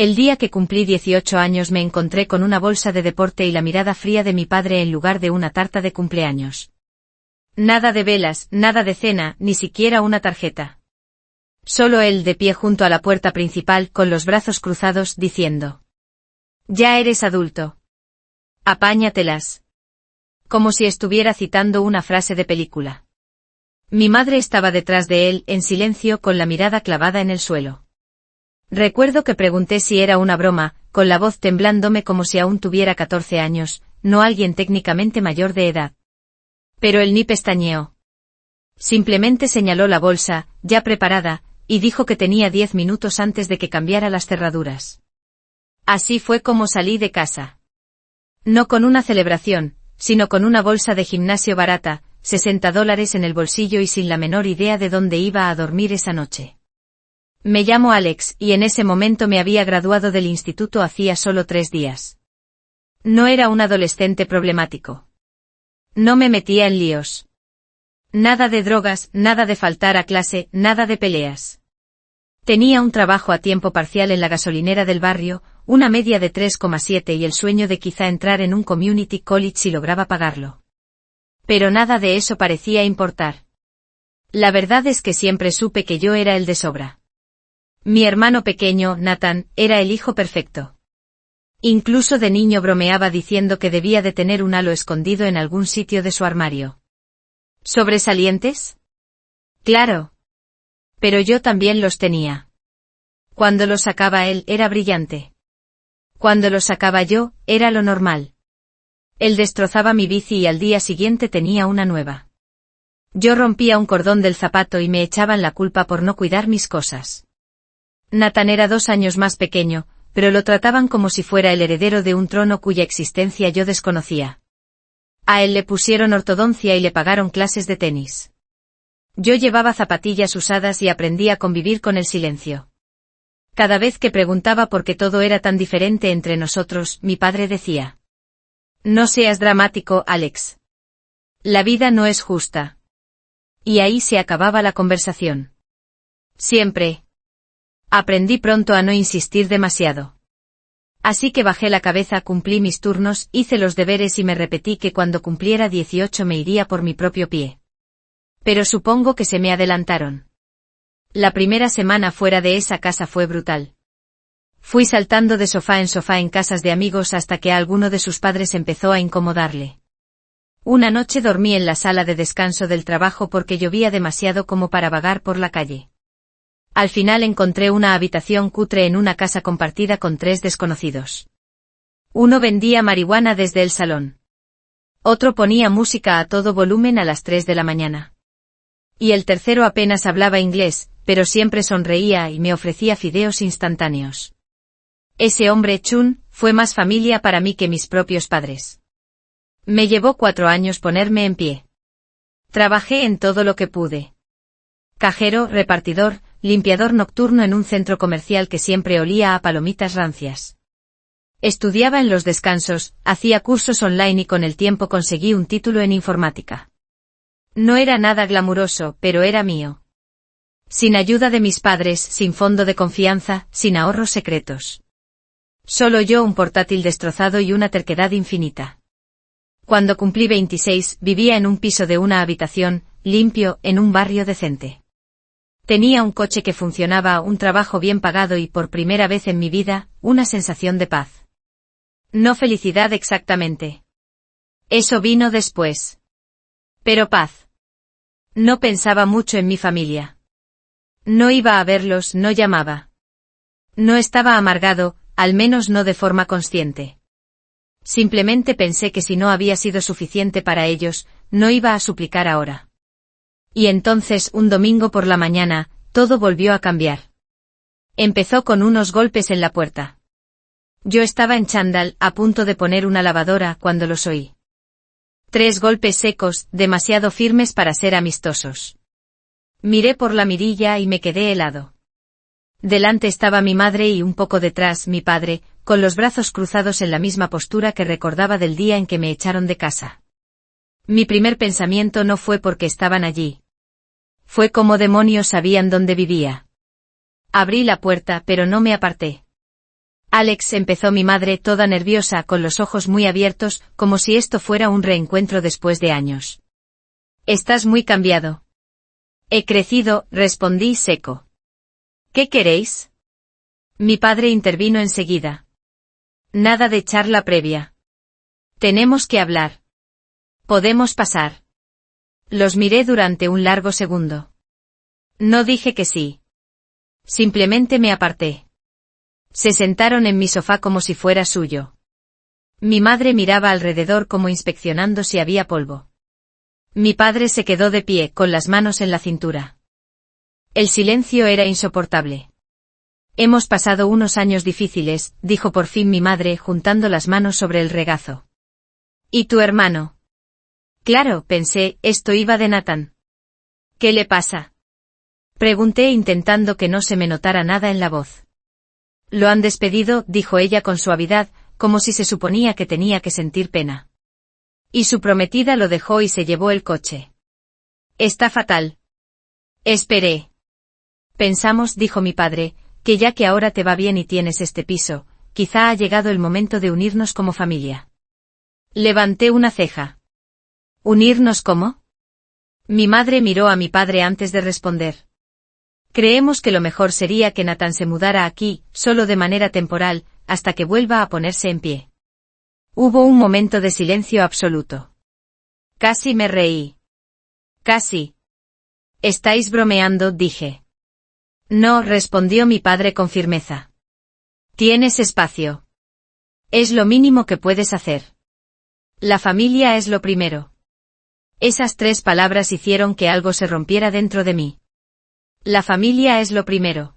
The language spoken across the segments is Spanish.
El día que cumplí 18 años me encontré con una bolsa de deporte y la mirada fría de mi padre en lugar de una tarta de cumpleaños. Nada de velas, nada de cena, ni siquiera una tarjeta. Solo él de pie junto a la puerta principal con los brazos cruzados diciendo: «Ya eres adulto. Apáñatelas». Como si estuviera citando una frase de película. Mi madre estaba detrás de él en silencio con la mirada clavada en el suelo. Recuerdo que pregunté si era una broma, con la voz temblándome como si aún tuviera 14 años, no alguien técnicamente mayor de edad. Pero él ni pestañeó. Simplemente señaló la bolsa, ya preparada, y dijo que tenía 10 minutos antes de que cambiara las cerraduras. Así fue como salí de casa. No con una celebración, sino con una bolsa de gimnasio barata, $60 en el bolsillo y sin la menor idea de dónde iba a dormir esa noche. Me llamo Alex y en ese momento me había graduado del instituto hacía solo 3 días. No era un adolescente problemático. No me metía en líos. Nada de drogas, nada de faltar a clase, nada de peleas. Tenía un trabajo a tiempo parcial en la gasolinera del barrio, una media de 3,7 y el sueño de quizá entrar en un community college si lograba pagarlo. Pero nada de eso parecía importar. La verdad es que siempre supe que yo era el de sobra. Mi hermano pequeño, Nathan, era el hijo perfecto. Incluso de niño bromeaba diciendo que debía de tener un halo escondido en algún sitio de su armario. ¿Sobresalientes? Claro. Pero yo también los tenía. Cuando los sacaba él era brillante. Cuando los sacaba yo, era lo normal. Él destrozaba mi bici y al día siguiente tenía una nueva. Yo rompía un cordón del zapato y me echaban la culpa por no cuidar mis cosas. Nathan era 2 años más pequeño, pero lo trataban como si fuera el heredero de un trono cuya existencia yo desconocía. A él le pusieron ortodoncia y le pagaron clases de tenis. Yo llevaba zapatillas usadas y aprendí a convivir con el silencio. Cada vez que preguntaba por qué todo era tan diferente entre nosotros, mi padre decía: «No seas dramático, Alex. La vida no es justa». Y ahí se acababa la conversación. Siempre. Aprendí pronto a no insistir demasiado. Así que bajé la cabeza, cumplí mis turnos, hice los deberes y me repetí que cuando cumpliera 18 me iría por mi propio pie. Pero supongo que se me adelantaron. La primera semana fuera de esa casa fue brutal. Fui saltando de sofá en casas de amigos hasta que a alguno de sus padres empezó a incomodarle. Una noche dormí en la sala de descanso del trabajo porque llovía demasiado como para vagar por la calle. Al final encontré una habitación cutre en una casa compartida con 3 desconocidos. Uno vendía marihuana desde el salón. Otro ponía música a todo volumen a las 3 de la mañana. Y el tercero apenas hablaba inglés, pero siempre sonreía y me ofrecía fideos instantáneos. Ese hombre Chun fue más familia para mí que mis propios padres. Me llevó 4 años ponerme en pie. Trabajé en todo lo que pude. Cajero, repartidor, limpiador nocturno en un centro comercial que siempre olía a palomitas rancias. Estudiaba en los descansos, hacía cursos online y con el tiempo conseguí un título en informática. No era nada glamuroso, pero era mío. Sin ayuda de mis padres, sin fondo de confianza, sin ahorros secretos. Solo yo, un portátil destrozado y una terquedad infinita. Cuando cumplí 26, vivía en un piso de una habitación, limpio, en un barrio decente. Tenía un coche que funcionaba, un trabajo bien pagado y por primera vez en mi vida, una sensación de paz. No felicidad exactamente. Eso vino después. Pero paz. No pensaba mucho en mi familia. No iba a verlos, no llamaba. No estaba amargado, al menos no de forma consciente. Simplemente pensé que si no había sido suficiente para ellos, no iba a suplicar ahora. Y entonces, un domingo por la mañana, todo volvió a cambiar. Empezó con unos golpes en la puerta. Yo estaba en chándal, a punto de poner una lavadora, cuando los oí. 3 golpes secos, demasiado firmes para ser amistosos. Miré por la mirilla y me quedé helado. Delante estaba mi madre y un poco detrás mi padre, con los brazos cruzados en la misma postura que recordaba del día en que me echaron de casa. Mi primer pensamiento no fue porque estaban allí. Fue como demonios sabían dónde vivía. Abrí la puerta pero no me aparté. Alex, empezó mi madre toda nerviosa, con los ojos muy abiertos, como si esto fuera un reencuentro después de años. Estás muy cambiado. He crecido, respondí seco. ¿Qué queréis? Mi padre intervino enseguida. Nada de charla previa. Tenemos que hablar. ¿Podemos pasar? Los miré durante un largo segundo. No dije que sí. Simplemente me aparté. Se sentaron en mi sofá como si fuera suyo. Mi madre miraba alrededor como inspeccionando si había polvo. Mi padre se quedó de pie, con las manos en la cintura. El silencio era insoportable. Hemos pasado unos años difíciles, dijo por fin mi madre, juntando las manos sobre el regazo. ¿Y tu hermano? Claro, pensé, esto iba de Nathan. ¿Qué le pasa? Pregunté intentando que no se me notara nada en la voz. Lo han despedido, dijo ella con suavidad, como si se suponía que tenía que sentir pena. Y su prometida lo dejó y se llevó el coche. Está fatal. Esperé. Pensamos, dijo mi padre, que ya que ahora te va bien y tienes este piso, quizá ha llegado el momento de unirnos como familia. Levanté una ceja. ¿Unirnos cómo? Mi madre miró a mi padre antes de responder. Creemos que lo mejor sería que Nathan se mudara aquí, solo de manera temporal, hasta que vuelva a ponerse en pie. Hubo un momento de silencio absoluto. Casi me reí. Casi. ¿Estáis bromeando?, dije. No, respondió mi padre con firmeza. Tienes espacio. Es lo mínimo que puedes hacer. La familia es lo primero. Esas 3 palabras hicieron que algo se rompiera dentro de mí. La familia es lo primero.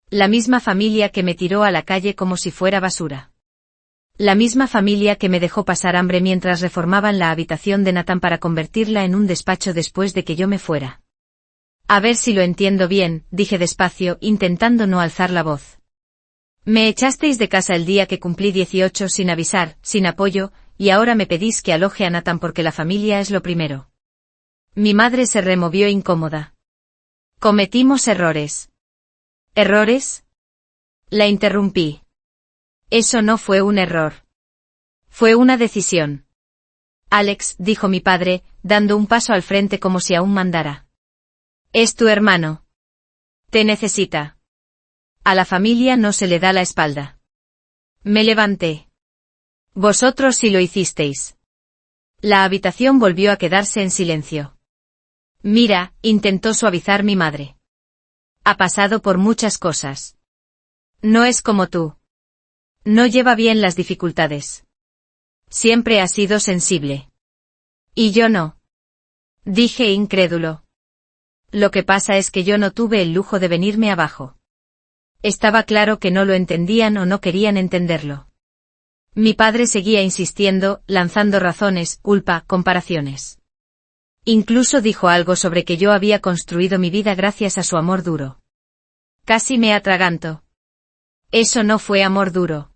La misma familia que me tiró a la calle como si fuera basura. La misma familia que me dejó pasar hambre mientras reformaban la habitación de Nathan para convertirla en un despacho después de que yo me fuera. A ver si lo entiendo bien, dije despacio, intentando no alzar la voz. Me echasteis de casa el día que cumplí 18 sin avisar, sin apoyo, y ahora me pedís que aloje a Nathan porque la familia es lo primero. Mi madre se removió incómoda. Cometimos errores. ¿Errores? La interrumpí. Eso no fue un error. Fue una decisión. Alex, dijo mi padre, dando un paso al frente como si aún mandara. Es tu hermano. Te necesita. A la familia no se le da la espalda. Me levanté. Vosotros sí lo hicisteis. La habitación volvió a quedarse en silencio. Mira, intentó suavizar mi madre. Ha pasado por muchas cosas. No es como tú. No lleva bien las dificultades. Siempre ha sido sensible. Y yo no. Dije incrédulo. Lo que pasa es que yo no tuve el lujo de venirme abajo. Estaba claro que no lo entendían o no querían entenderlo. Mi padre seguía insistiendo, lanzando razones, culpa, comparaciones. Incluso dijo algo sobre que yo había construido mi vida gracias a su amor duro. Casi me atraganto. Eso no fue amor duro.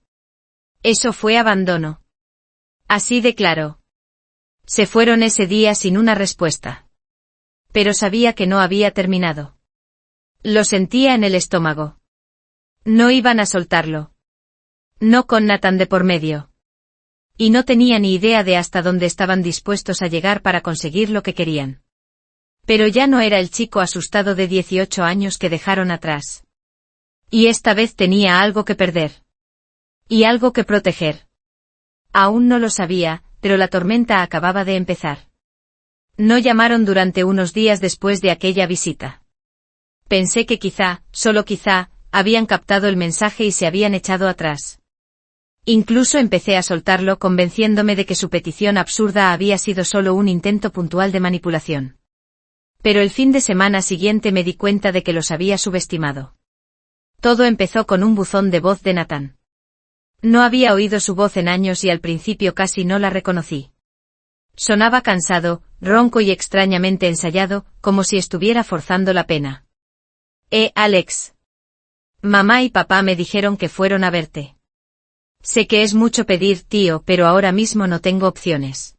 Eso fue abandono. Así de claro. Se fueron ese día sin una respuesta. Pero sabía que no había terminado. Lo sentía en el estómago. No iban a soltarlo. No con Nathan de por medio. Y no tenía ni idea de hasta dónde estaban dispuestos a llegar para conseguir lo que querían. Pero ya no era el chico asustado de 18 años que dejaron atrás. Y esta vez tenía algo que perder. Y algo que proteger. Aún no lo sabía, pero la tormenta acababa de empezar. No llamaron durante unos días después de aquella visita. Pensé que quizá, solo quizá, habían captado el mensaje y se habían echado atrás. Incluso empecé a soltarlo convenciéndome de que su petición absurda había sido solo un intento puntual de manipulación. Pero el fin de semana siguiente me di cuenta de que los había subestimado. Todo empezó con un buzón de voz de Nathan. No había oído su voz en años y al principio casi no la reconocí. Sonaba cansado, ronco y extrañamente ensayado, como si estuviera forzando la pena. Alex. Mamá y papá me dijeron que fueron a verte. Sé que es mucho pedir, tío, pero ahora mismo no tengo opciones.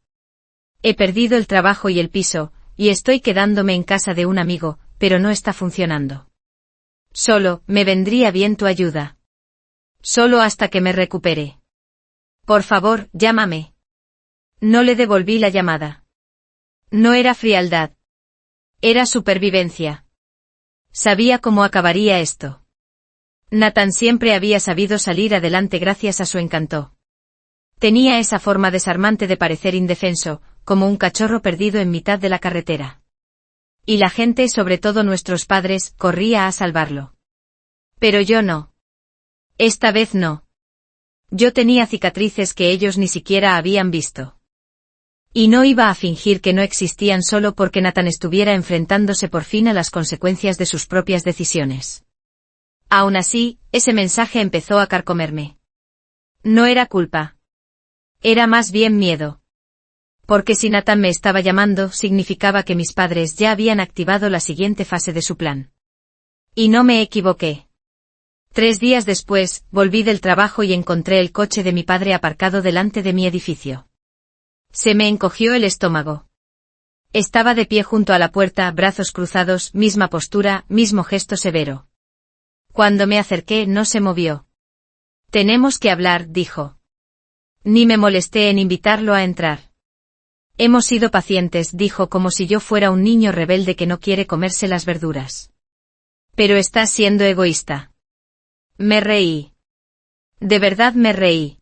He perdido el trabajo y el piso, y estoy quedándome en casa de un amigo, pero no está funcionando. Solo, me vendría bien tu ayuda. Solo hasta que me recupere. Por favor, llámame. No le devolví la llamada. No era frialdad. Era supervivencia. Sabía cómo acabaría esto. Nathan siempre había sabido salir adelante gracias a su encanto. Tenía esa forma desarmante de parecer indefenso, como un cachorro perdido en mitad de la carretera. Y la gente, sobre todo nuestros padres, corría a salvarlo. Pero yo no. Esta vez no. Yo tenía cicatrices que ellos ni siquiera habían visto. Y no iba a fingir que no existían solo porque Nathan estuviera enfrentándose por fin a las consecuencias de sus propias decisiones. Aún así, ese mensaje empezó a carcomerme. No era culpa. Era más bien miedo. Porque si Nathan me estaba llamando, significaba que mis padres ya habían activado la siguiente fase de su plan. Y no me equivoqué. 3 días después, volví del trabajo y encontré el coche de mi padre aparcado delante de mi edificio. Se me encogió el estómago. Estaba de pie junto a la puerta, brazos cruzados, misma postura, mismo gesto severo. Cuando me acerqué, no se movió. Tenemos que hablar, dijo. Ni me molesté en invitarlo a entrar. Hemos sido pacientes, dijo como si yo fuera un niño rebelde que no quiere comerse las verduras. Pero estás siendo egoísta. Me reí. De verdad me reí.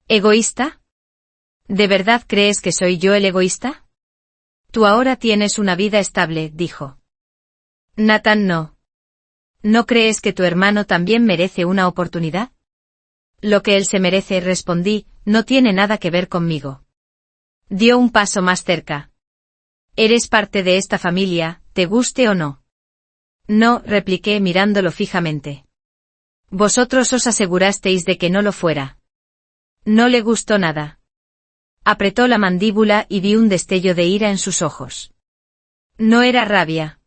¿Egoísta? ¿De verdad crees que soy yo el egoísta? Tú ahora tienes una vida estable, dijo. Nathan, no. ¿No crees que tu hermano también merece una oportunidad? Lo que él se merece, respondí, no tiene nada que ver conmigo. Dio un paso más cerca. Eres parte de esta familia, te guste o no. No, repliqué mirándolo fijamente. Vosotros os asegurasteis de que no lo fuera. No le gustó nada. Apretó la mandíbula y vi un destello de ira en sus ojos. No era rabia.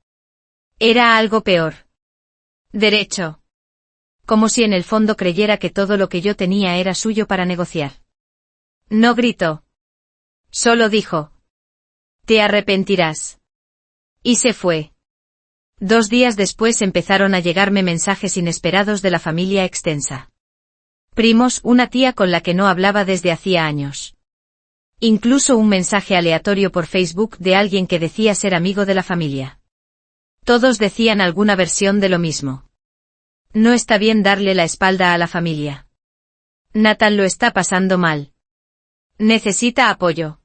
Era algo peor. Derecho. Como si en el fondo creyera que todo lo que yo tenía era suyo para negociar. No gritó. Solo dijo. Te arrepentirás. Y se fue. 2 días después empezaron a llegarme mensajes inesperados de la familia extensa. Primos, una tía con la que no hablaba desde hacía años. Incluso un mensaje aleatorio por Facebook de alguien que decía ser amigo de la familia. Todos decían alguna versión de lo mismo. No está bien darle la espalda a la familia. Nathan lo está pasando mal. Necesita apoyo.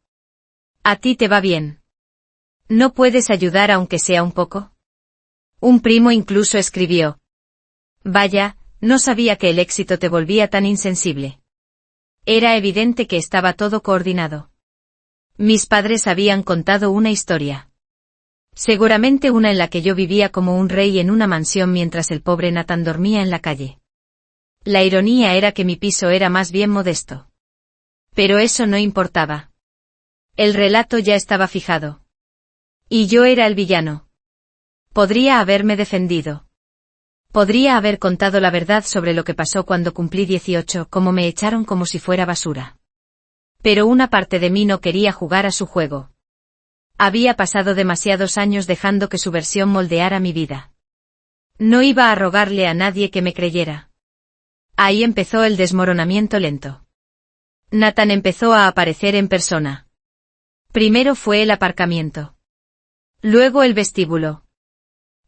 A ti te va bien. ¿No puedes ayudar aunque sea un poco? Un primo incluso escribió. Vaya, no sabía que el éxito te volvía tan insensible. Era evidente que estaba todo coordinado. Mis padres habían contado una historia. Seguramente una en la que yo vivía como un rey en una mansión mientras el pobre Nathan dormía en la calle. La ironía era que mi piso era más bien modesto. Pero eso no importaba. El relato ya estaba fijado. Y yo era el villano. Podría haberme defendido. Podría haber contado la verdad sobre lo que pasó cuando cumplí 18, como me echaron como si fuera basura. Pero una parte de mí no quería jugar a su juego. Había pasado demasiados años dejando que su versión moldeara mi vida. No iba a rogarle a nadie que me creyera. Ahí empezó el desmoronamiento lento. Nathan empezó a aparecer en persona. Primero fue el aparcamiento. Luego el vestíbulo.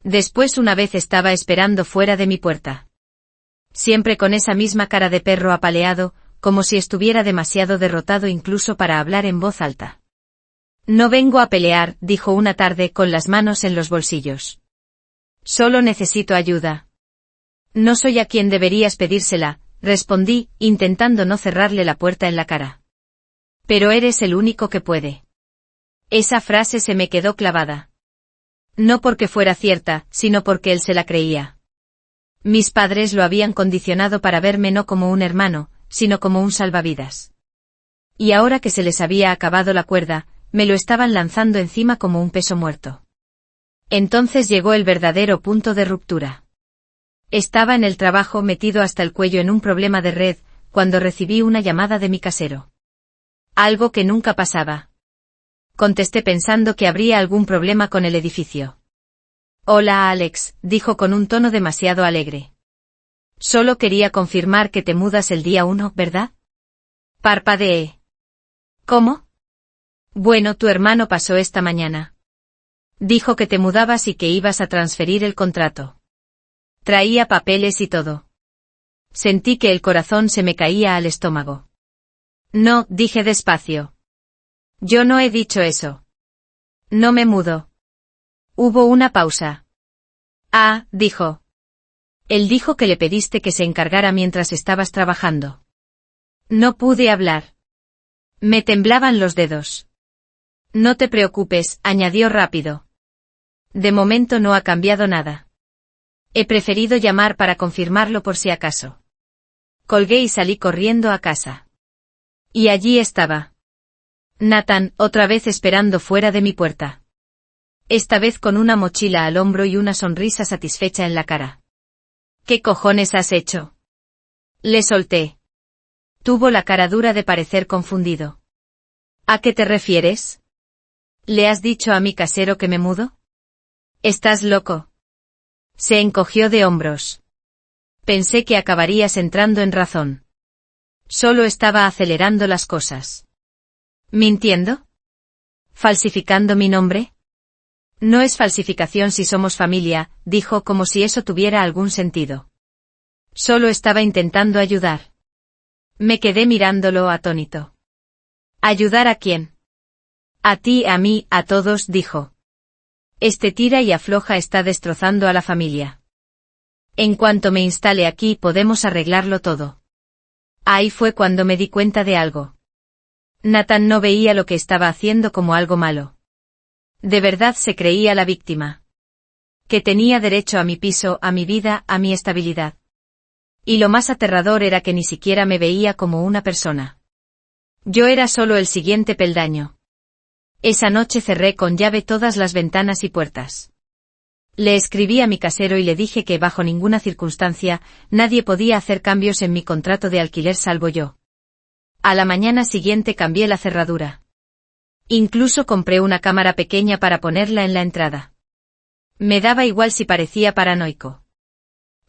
Después una vez estaba esperando fuera de mi puerta. Siempre con esa misma cara de perro apaleado, como si estuviera demasiado derrotado incluso para hablar en voz alta. No vengo a pelear, dijo una tarde con las manos en los bolsillos. Solo necesito ayuda. No soy a quien deberías pedírsela, respondí, intentando no cerrarle la puerta en la cara. Pero eres el único que puede. Esa frase se me quedó clavada. No porque fuera cierta, sino porque él se la creía. Mis padres lo habían condicionado para verme no como un hermano, sino como un salvavidas. Y ahora que se les había acabado la cuerda, me lo estaban lanzando encima como un peso muerto. Entonces llegó el verdadero punto de ruptura. Estaba en el trabajo metido hasta el cuello en un problema de red, cuando recibí una llamada de mi casero. Algo que nunca pasaba. Contesté pensando que habría algún problema con el edificio. Hola Alex, dijo con un tono demasiado alegre. Solo quería confirmar que te mudas el día 1, ¿verdad? Parpadeé. ¿Cómo? Bueno, tu hermano pasó esta mañana. Dijo que te mudabas y que ibas a transferir el contrato. Traía papeles y todo. Sentí que el corazón se me caía al estómago. No, dije despacio. Yo no he dicho eso. No me mudo. Hubo una pausa. Ah, dijo. Él dijo que le pediste que se encargara mientras estabas trabajando. No pude hablar. Me temblaban los dedos. No te preocupes, añadió rápido. De momento no ha cambiado nada. He preferido llamar para confirmarlo por si acaso. Colgué y salí corriendo a casa. Y allí estaba. Nathan, otra vez esperando fuera de mi puerta. Esta vez con una mochila al hombro y una sonrisa satisfecha en la cara. ¿Qué cojones has hecho? Le solté. Tuvo la cara dura de parecer confundido. ¿A qué te refieres? ¿Le has dicho a mi casero que me mudo? ¿Estás loco? Se encogió de hombros. Pensé que acabarías entrando en razón. Solo estaba acelerando las cosas. ¿Mintiendo? ¿Falsificando mi nombre? No es falsificación si somos familia, dijo como si eso tuviera algún sentido. Solo estaba intentando ayudar. Me quedé mirándolo atónito. ¿Ayudar a quién? A ti, a mí, a todos, dijo. Este tira y afloja está destrozando a la familia. En cuanto me instale aquí podemos arreglarlo todo. Ahí fue cuando me di cuenta de algo. Nathan no veía lo que estaba haciendo como algo malo. De verdad se creía la víctima. Que tenía derecho a mi piso, a mi vida, a mi estabilidad. Y lo más aterrador era que ni siquiera me veía como una persona. Yo era solo el siguiente peldaño. Esa noche cerré con llave todas las ventanas y puertas. Le escribí a mi casero y le dije que bajo ninguna circunstancia, nadie podía hacer cambios en mi contrato de alquiler salvo yo. A la mañana siguiente cambié la cerradura. Incluso compré una cámara pequeña para ponerla en la entrada. Me daba igual si parecía paranoico.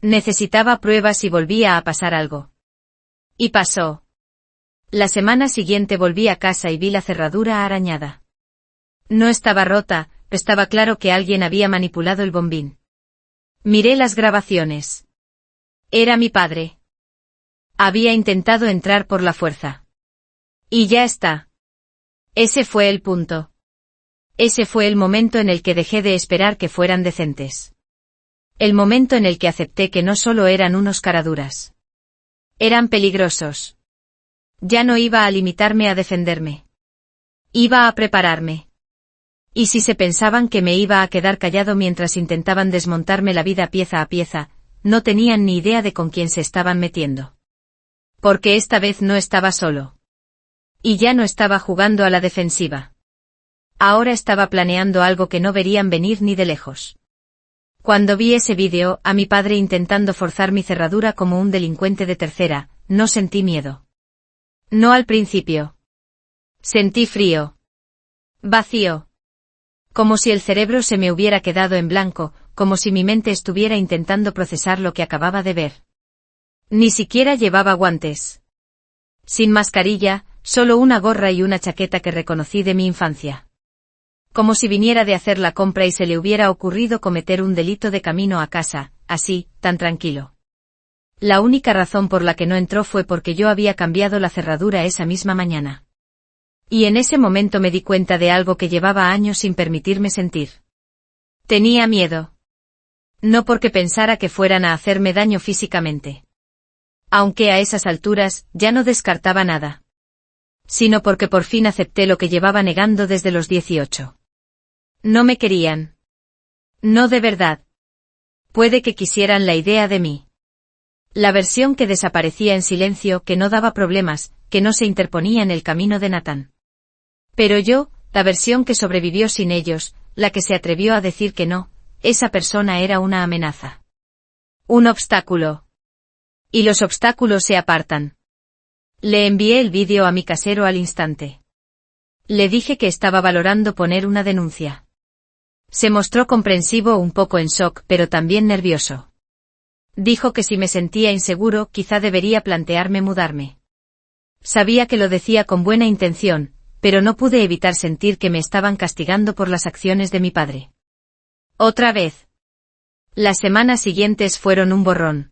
Necesitaba pruebas si volvía a pasar algo. Y pasó. La semana siguiente volví a casa y vi la cerradura arañada. No estaba rota, pero estaba claro que alguien había manipulado el bombín. Miré las grabaciones. Era mi padre. Había intentado entrar por la fuerza. Y ya está. Ese fue el punto. Ese fue el momento en el que dejé de esperar que fueran decentes. El momento en el que acepté que no solo eran unos caraduras. Eran peligrosos. Ya no iba a limitarme a defenderme. Iba a prepararme. Y si se pensaban que me iba a quedar callado mientras intentaban desmontarme la vida pieza a pieza, no tenían ni idea de con quién se estaban metiendo. Porque esta vez no estaba solo. Y ya no estaba jugando a la defensiva. Ahora estaba planeando algo que no verían venir ni de lejos. Cuando vi ese vídeo, a mi padre intentando forzar mi cerradura como un delincuente de tercera, no sentí miedo. No al principio. Sentí frío. Vacío. Como si el cerebro se me hubiera quedado en blanco, como si mi mente estuviera intentando procesar lo que acababa de ver. Ni siquiera llevaba guantes. Sin mascarilla, solo una gorra y una chaqueta que reconocí de mi infancia. Como si viniera de hacer la compra y se le hubiera ocurrido cometer un delito de camino a casa, así, tan tranquilo. La única razón por la que no entró fue porque yo había cambiado la cerradura esa misma mañana. Y en ese momento me di cuenta de algo que llevaba años sin permitirme sentir. Tenía miedo. No porque pensara que fueran a hacerme daño físicamente. Aunque a esas alturas, ya no descartaba nada. Sino porque por fin acepté lo que llevaba negando desde los 18. No me querían. No de verdad. Puede que quisieran la idea de mí. La versión que desaparecía en silencio, que no daba problemas, que no se interponía en el camino de Nathan. Pero yo, la versión que sobrevivió sin ellos, la que se atrevió a decir que no, esa persona era una amenaza. Un obstáculo. Y los obstáculos se apartan. Le envié el vídeo a mi casero al instante. Le dije que estaba valorando poner una denuncia. Se mostró comprensivo, un poco en shock, pero también nervioso. Dijo que si me sentía inseguro, quizá debería plantearme mudarme. Sabía que lo decía con buena intención, pero no pude evitar sentir que me estaban castigando por las acciones de mi padre. Otra vez. Las semanas siguientes fueron un borrón.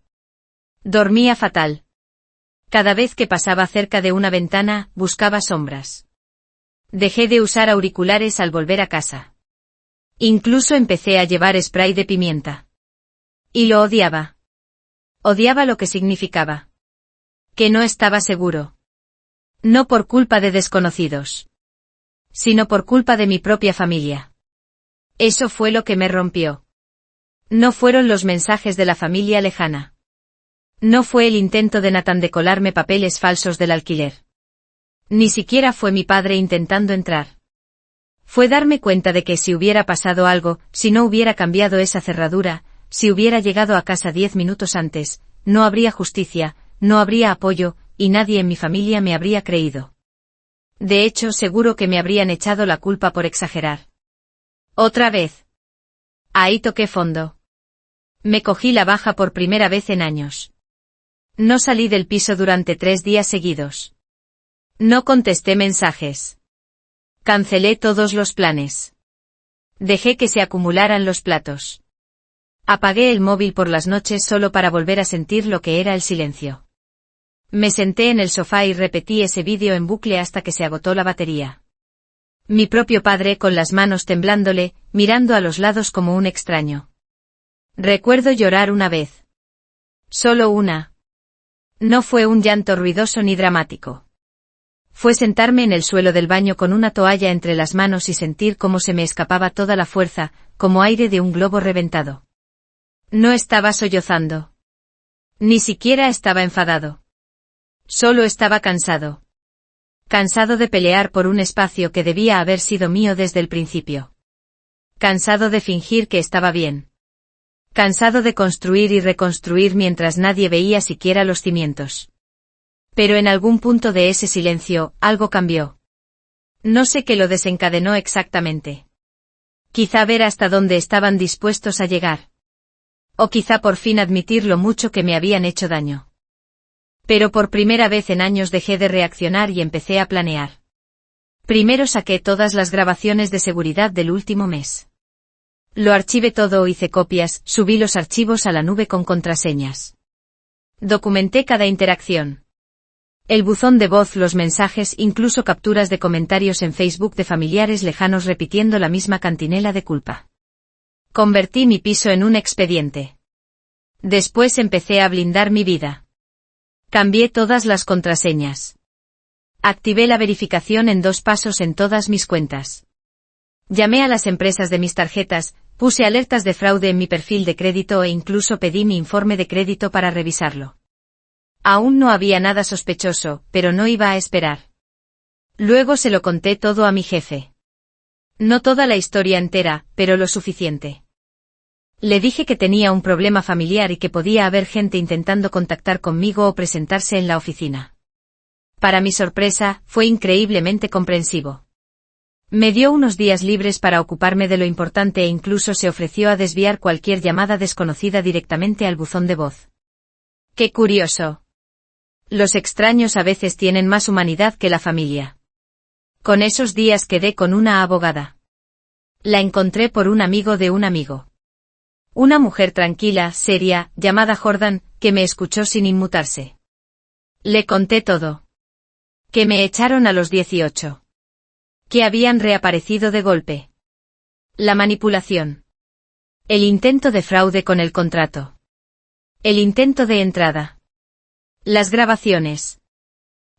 Dormía fatal. Cada vez que pasaba cerca de una ventana, buscaba sombras. Dejé de usar auriculares al volver a casa. Incluso empecé a llevar spray de pimienta. Y lo odiaba. Odiaba lo que significaba. Que no estaba seguro. No por culpa de desconocidos. Sino por culpa de mi propia familia. Eso fue lo que me rompió. No fueron los mensajes de la familia lejana. No fue el intento de Nathan de colarme papeles falsos del alquiler. Ni siquiera fue mi padre intentando entrar. Fue darme cuenta de que si hubiera pasado algo, si no hubiera cambiado esa cerradura, si hubiera llegado a casa 10 minutos antes, no habría justicia, no habría apoyo, y nadie en mi familia me habría creído. De hecho, seguro que me habrían echado la culpa por exagerar. Otra vez. Ahí toqué fondo. Me cogí la baja por primera vez en años. No salí del piso durante 3 días seguidos. No contesté mensajes. Cancelé todos los planes. Dejé que se acumularan los platos. Apagué el móvil por las noches solo para volver a sentir lo que era el silencio. Me senté en el sofá y repetí ese vídeo en bucle hasta que se agotó la batería. Mi propio padre con las manos temblándole, mirando a los lados como un extraño. Recuerdo llorar una vez. Solo una. No fue un llanto ruidoso ni dramático. Fue sentarme en el suelo del baño con una toalla entre las manos y sentir cómo se me escapaba toda la fuerza, como aire de un globo reventado. No estaba sollozando. Ni siquiera estaba enfadado. Solo estaba cansado. Cansado de pelear por un espacio que debía haber sido mío desde el principio. Cansado de fingir que estaba bien. Cansado de construir y reconstruir mientras nadie veía siquiera los cimientos. Pero en algún punto de ese silencio, algo cambió. No sé qué lo desencadenó exactamente. Quizá ver hasta dónde estaban dispuestos a llegar. O quizá por fin admitir lo mucho que me habían hecho daño. Pero por primera vez en años dejé de reaccionar y empecé a planear. Primero saqué todas las grabaciones de seguridad del último mes. Lo archivé todo, hice copias, subí los archivos a la nube con contraseñas. Documenté cada interacción. El buzón de voz, los mensajes, incluso capturas de comentarios en Facebook de familiares lejanos repitiendo la misma cantinela de culpa. Convertí mi piso en un expediente. Después empecé a blindar mi vida. Cambié todas las contraseñas. Activé la verificación en 2 pasos en todas mis cuentas. Llamé a las empresas de mis tarjetas, puse alertas de fraude en mi perfil de crédito e incluso pedí mi informe de crédito para revisarlo. Aún no había nada sospechoso, pero no iba a esperar. Luego se lo conté todo a mi jefe. No toda la historia entera, pero lo suficiente. Le dije que tenía un problema familiar y que podía haber gente intentando contactar conmigo o presentarse en la oficina. Para mi sorpresa, fue increíblemente comprensivo. Me dio unos días libres para ocuparme de lo importante e incluso se ofreció a desviar cualquier llamada desconocida directamente al buzón de voz. ¡Qué curioso! Los extraños a veces tienen más humanidad que la familia. Con esos días quedé con una abogada. La encontré por un amigo de un amigo. Una mujer tranquila, seria, llamada Jordan, que me escuchó sin inmutarse. Le conté todo. Que me echaron a los 18. Que habían reaparecido de golpe. La manipulación. El intento de fraude con el contrato. El intento de entrada. Las grabaciones.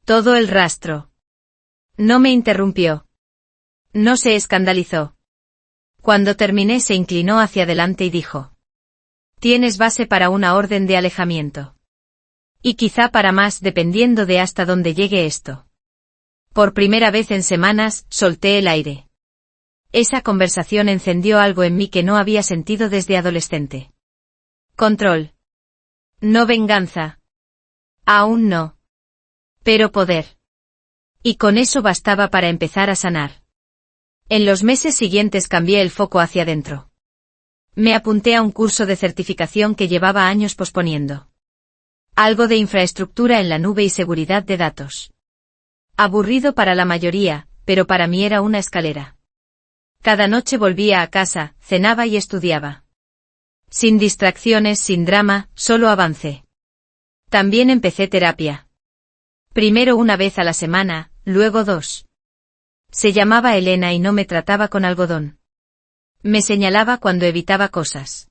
Todo el rastro. No me interrumpió. No se escandalizó. Cuando terminé se inclinó hacia adelante y dijo: «Tienes base para una orden de alejamiento. Y quizá para más dependiendo de hasta dónde llegue esto». Por primera vez en semanas, solté el aire. Esa conversación encendió algo en mí que no había sentido desde adolescente. Control. No venganza. Aún no. Pero poder. Y con eso bastaba para empezar a sanar. En los meses siguientes cambié el foco hacia adentro. Me apunté a un curso de certificación que llevaba años posponiendo. Algo de infraestructura en la nube y seguridad de datos. Aburrido para la mayoría, pero para mí era una escalera. Cada noche volvía a casa, cenaba y estudiaba. Sin distracciones, sin drama, solo avance. También empecé terapia. Primero una vez a la semana, luego 2. Se llamaba Elena y no me trataba con algodón. Me señalaba cuando evitaba cosas.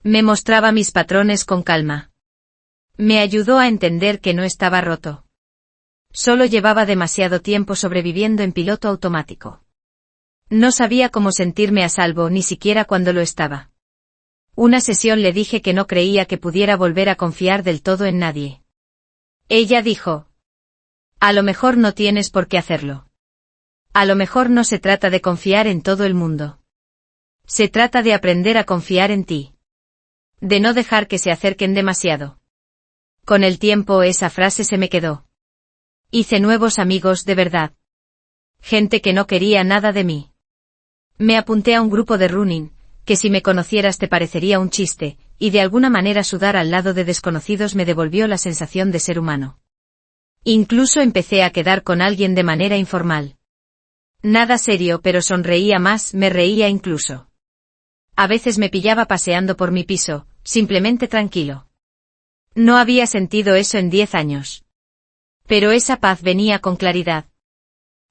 Me mostraba mis patrones con calma. Me ayudó a entender que no estaba roto. Solo llevaba demasiado tiempo sobreviviendo en piloto automático. No sabía cómo sentirme a salvo ni siquiera cuando lo estaba. Una sesión le dije que no creía que pudiera volver a confiar del todo en nadie. Ella dijo: a lo mejor no tienes por qué hacerlo. A lo mejor no se trata de confiar en todo el mundo. Se trata de aprender a confiar en ti. De no dejar que se acerquen demasiado. Con el tiempo esa frase se me quedó. Hice nuevos amigos de verdad. Gente que no quería nada de mí. Me apunté a un grupo de running, que si me conocieras te parecería un chiste, y de alguna manera sudar al lado de desconocidos me devolvió la sensación de ser humano. Incluso empecé a quedar con alguien de manera informal. Nada serio, pero sonreía más, me reía incluso. A veces me pillaba paseando por mi piso, simplemente tranquilo. No había sentido eso en 10 años. Pero esa paz venía con claridad.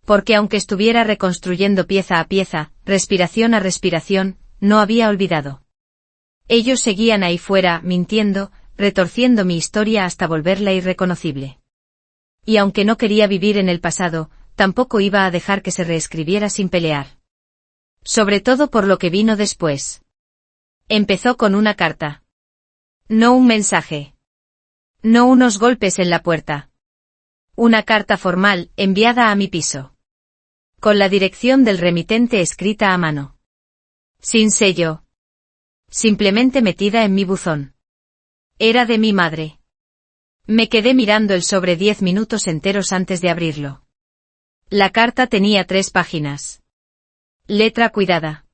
Porque aunque estuviera reconstruyendo pieza a pieza, respiración a respiración, no había olvidado. Ellos seguían ahí fuera, mintiendo, retorciendo mi historia hasta volverla irreconocible. Y aunque no quería vivir en el pasado, tampoco iba a dejar que se reescribiera sin pelear. Sobre todo por lo que vino después. Empezó con una carta. No un mensaje. No unos golpes en la puerta. Una carta formal, enviada a mi piso. Con la dirección del remitente escrita a mano. Sin sello. Simplemente metida en mi buzón. Era de mi madre. Me quedé mirando el sobre 10 minutos enteros antes de abrirlo. La carta tenía 3 páginas. Letra cuidada.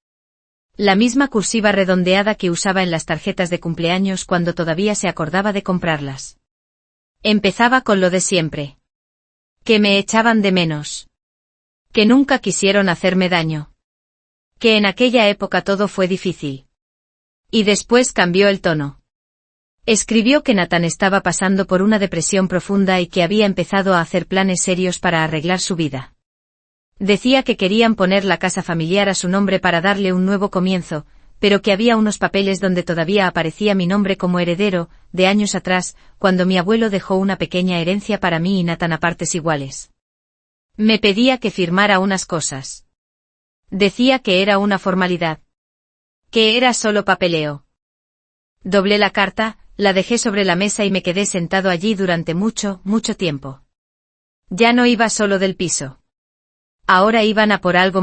La misma cursiva redondeada que usaba en las tarjetas de cumpleaños cuando todavía se acordaba de comprarlas. Empezaba con lo de siempre. Que me echaban de menos. Que nunca quisieron hacerme daño. Que en aquella época todo fue difícil. Y después cambió el tono. Escribió que Nathan estaba pasando por una depresión profunda y que había empezado a hacer planes serios para arreglar su vida. Decía que querían poner la casa familiar a su nombre para darle un nuevo comienzo, pero que había unos papeles donde todavía aparecía mi nombre como heredero, de años atrás, cuando mi abuelo dejó una pequeña herencia para mí y Nathan a partes iguales. Me pedía que firmara unas cosas. Decía que era una formalidad. Que era solo papeleo. Doblé la carta, la dejé sobre la mesa y me quedé sentado allí durante mucho, mucho tiempo. Ya no iba solo del piso. Ahora iban a por algo